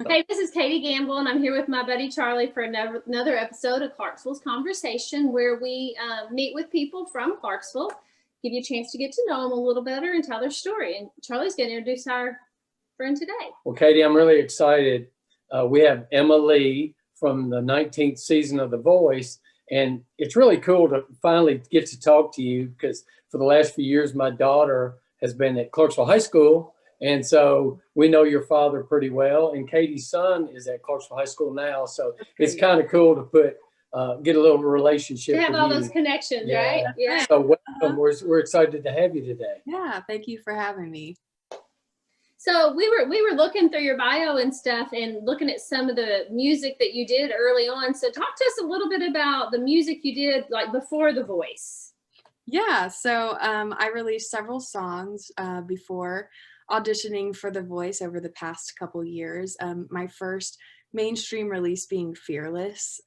Hey, this is Katie Gamble, and I'm here with my buddy Charlie for another episode of Clarksville's Conversation, where we meet with people from Clarksville, give you a chance to get to know them a little better and tell their story. And Charlie's going to introduce our friend today. Well, Katie, I'm really excited. We have Emmalee from the 19th season of The Voice, and it's really cool to finally get to talk to you because for the last few years, my daughter has been at Clarksville High School. And so we know your father pretty well, and Katie's son is at Clarksville High School now. So it's kind of cool to get a little relationship. To have all those connections, right? Yeah. So welcome. We're excited to have you today. Yeah, thank you for having me. So we were looking through your bio and stuff and looking at some of the music that you did early on. So talk to us a little bit about the music you did like before The Voice. Yeah, so I released several songs before auditioning for The Voice over the past couple years. My first mainstream release being Fearless.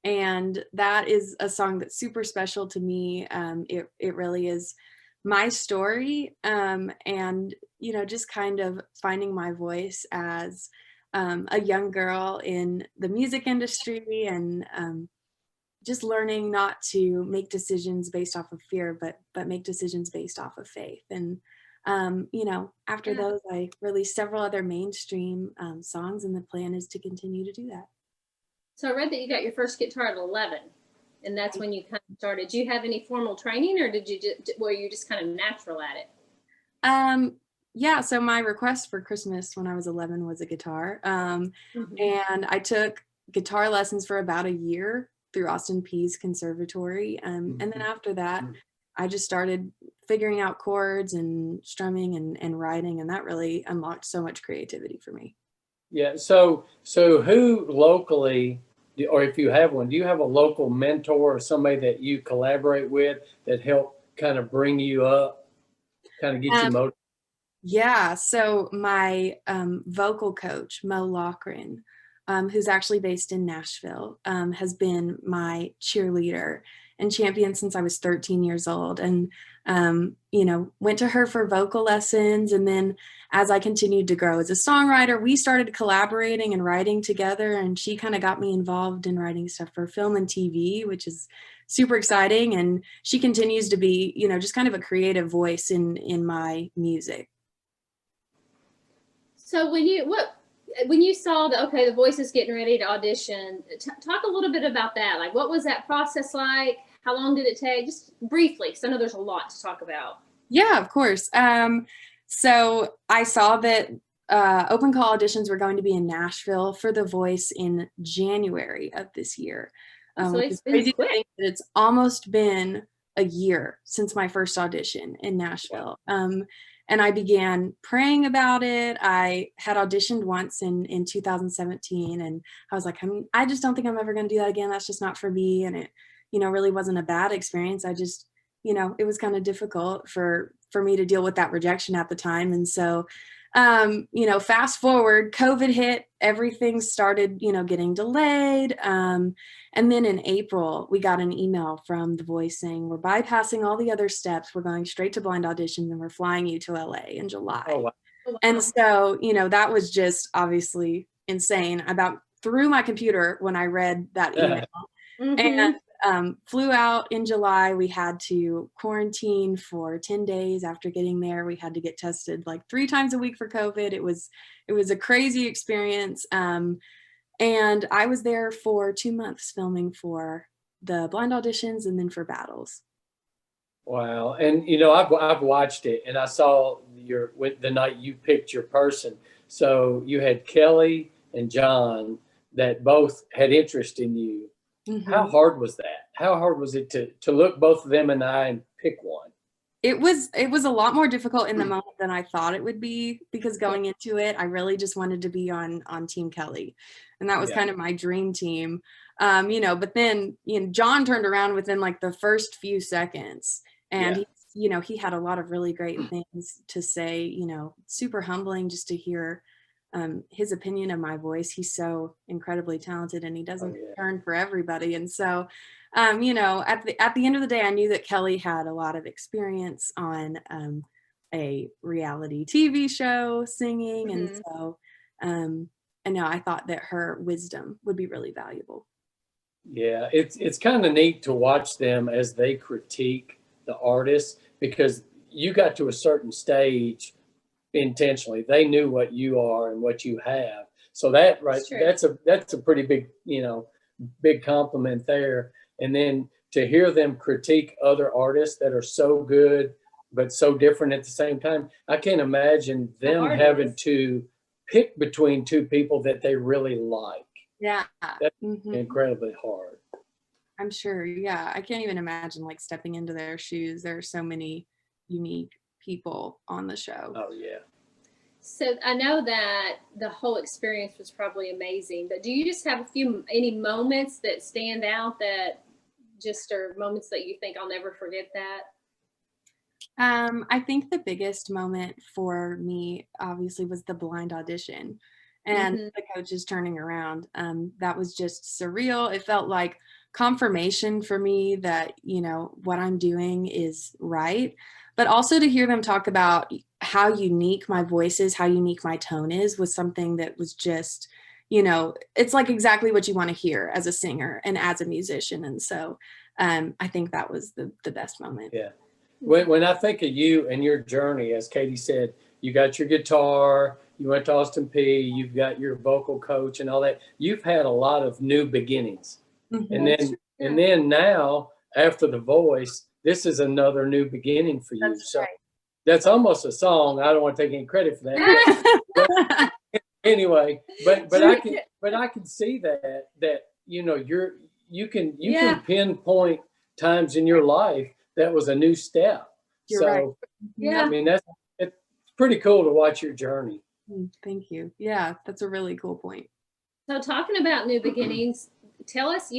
And that is a song that's super special to me. It really is my story, and just kind of finding my voice as a young girl in the music industry, and just learning not to make decisions based off of fear, but make decisions based off of faith. And after those, I released several other mainstream songs, and the plan is to continue to do that. So I read that you got your first guitar at 11, and that's when you kind of started. Did you have any formal training, or were you just kind of natural at it? Yeah, so my request for Christmas when I was 11 was a guitar. And I took guitar lessons for about a year through Austin Peay's conservatory. And then after that, I just started figuring out chords and strumming and writing, and that really unlocked so much creativity for me. Yeah. So who locally, or if you have one, do you have a local mentor or somebody that you collaborate with that help kind of bring you up, kind of get you motivated? Yeah. So my vocal coach, Mo Loughran, who's actually based in Nashville, has been my cheerleader and champion since I was 13 years old. And, went to her for vocal lessons. And then as I continued to grow as a songwriter, we started collaborating and writing together. And she kind of got me involved in writing stuff for film and TV, which is super exciting. And she continues to be, just kind of a creative voice in my music. So when you saw that, okay, The Voice is getting ready to audition, talk a little bit about that. Like, what was that process like? How long did it take? Just briefly, because I know there's a lot to talk about. Yeah, of course. So I saw that open call auditions were going to be in Nashville for The Voice in January of this year. So it's been quick. It's almost been a year since my first audition in Nashville. And I began praying about it. I had auditioned once in 2017, and I was like, I just don't think I'm ever going to do that again. That's just not for me. And it, really wasn't a bad experience. I just, it was kind of difficult for me to deal with that rejection at the time. And so, fast forward, COVID hit, everything started, getting delayed. And then in April, we got an email from The Voice saying, we're bypassing all the other steps. We're going straight to blind auditions, and we're flying you to LA in July. Oh, wow. And so, that was just obviously insane. I about threw my computer when I read that email. And flew out in July. We had to quarantine for 10 days after getting there. We had to get tested like 3 times a week for COVID. It was a crazy experience. And I was there for 2 months filming for the blind auditions and then for battles. Wow. And, I've watched it, and I saw the night you picked your person. So you had Kelly and John that both had interest in you. Mm-hmm. How hard was that? How hard was it to look both of them in the eye and pick one? It was a lot more difficult in the moment than I thought it would be, because going into it, I really just wanted to be on Team Kelly. And that was kind of my dream team. But then, John turned around within like the first few seconds, and he had a lot of really great things to say, super humbling just to hear his opinion of my voice. He's so incredibly talented, and he doesn't turn for everybody. And so, at the end of the day, I knew that Kelly had a lot of experience on a reality TV show singing. And so, And now I thought that her wisdom would be really valuable. Yeah, it's kind of neat to watch them as they critique the artist, because you got to a certain stage intentionally. They knew what you are and what you have. So that right, That's true. that's a pretty big, big compliment there. And then to hear them critique other artists that are so good but so different at the same time, I can't imagine them hard it having is. to pick between two people that they really like. Yeah. That's Mhm. incredibly hard. I'm sure. Yeah. I can't even imagine like stepping into their shoes. There are so many unique people on the show. Oh yeah. So I know that the whole experience was probably amazing, but do you just have any moments that stand out that just are moments that you think I'll never forget that? I think the biggest moment for me obviously was the blind audition and Mhm. the coaches turning around. That was just surreal. It felt like confirmation for me that, what I'm doing is right. But also to hear them talk about how unique my voice is, how unique my tone is, was something that was just, it's like exactly what you want to hear as a singer and as a musician. And so I think that was the best moment. Yeah. When I think of you and your journey, as Katie said, you got your guitar, you went to Austin P, you've got your vocal coach and all that. You've had a lot of new beginnings. And Mhm. then now, after The Voice, this is another new beginning for you. That's So that's almost a song. I don't want to take any credit for that. right. But anyway, but I can see that you can Yeah. pinpoint times in your life that was a new step. You're So right. Yeah. I mean it's pretty cool to watch your journey. Thank you. Yeah, that's a really cool point. So talking about new beginnings, tell us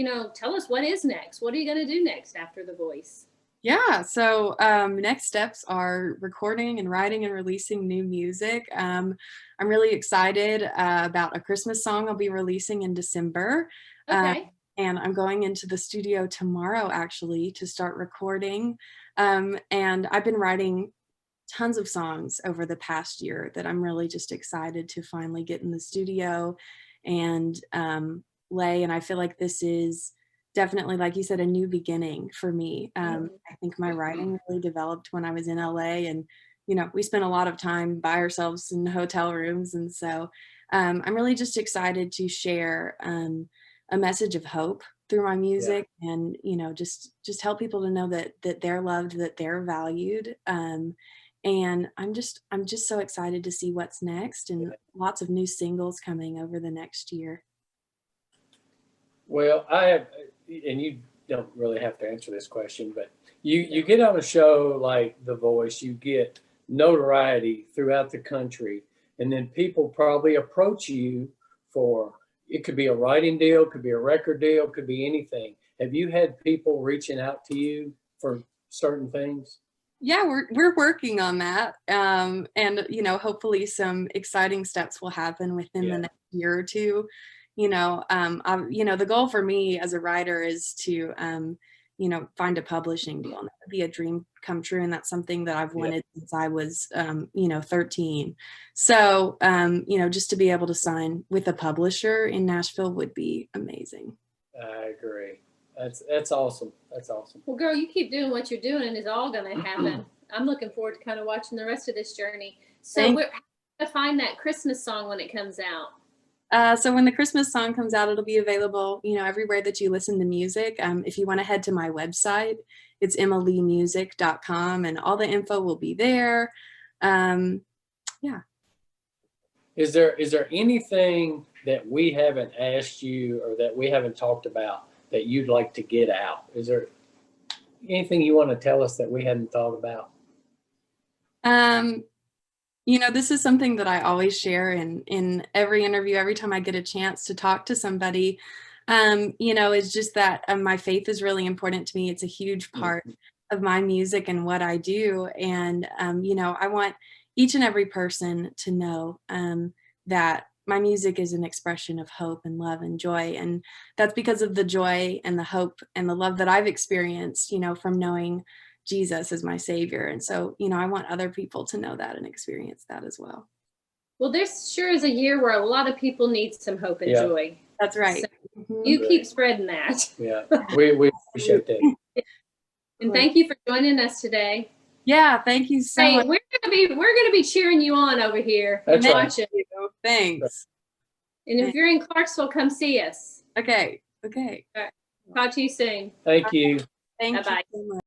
what is next. What are you going to do next after The Voice? Yeah, so next steps are recording and writing and releasing new music. I'm really excited about a Christmas song I'll be releasing in December. Okay. And I'm going into the studio tomorrow actually to start recording. And I've been writing tons of songs over the past year that I'm really just excited to finally get in the studio and lay. And I feel like this is definitely, like you said, a new beginning for me. I think my writing really developed when I was in LA, and we spent a lot of time by ourselves in hotel rooms, and so I'm really just excited to share a message of hope through my music, and just help people to know that they're loved, that they're valued. And I'm just so excited to see what's next, and lots of new singles coming over the next year. Well, I have, and you don't really have to answer this question, but you get on a show like The Voice, you get notoriety throughout the country, and then people probably approach you for, it could be a writing deal, could be a record deal, could be anything. Have you had people reaching out to you for certain things? Yeah, we're working on that, and hopefully some exciting steps will happen within the next year or two. The goal for me as a writer is to find a publishing deal. And that would be a dream come true, and that's something that I've wanted since I was 13. So just to be able to sign with a publisher in Nashville would be amazing. I agree. That's awesome. That's awesome. Well, girl, you keep doing what you're doing, and it's all going to happen. I'm looking forward to kind of watching the rest of this journey. So we're going to find that Christmas song when it comes out. So when the Christmas song comes out, it'll be available, everywhere that you listen to music. If you want to head to my website, it's emmaleemusic.com, and all the info will be there. Yeah. Is there anything that we haven't asked you or that we haven't talked about that you'd like to get out? Is there anything you want to tell us that we hadn't thought about? This is something that I always share in every interview, every time I get a chance to talk to somebody. It's just that my faith is really important to me. It's a huge part of my music and what I do. And, I want each and every person to know that my music is an expression of hope and love and joy. And that's because of the joy and the hope and the love that I've experienced, from knowing Jesus as my savior. And so, I want other people to know that and experience that as well. Well, this sure is a year where a lot of people need some hope and Yeah. joy. That's right. So Mhm. you keep spreading that. Yeah, we appreciate that. And thank you for joining us today. Yeah, thank you so Hey, much. we're gonna be cheering you on over here and That's right. watching. Thanks. And if you're in Clarksville, come see us. Okay. Talk to you soon. Thank you. Thank Bye-bye. you so much.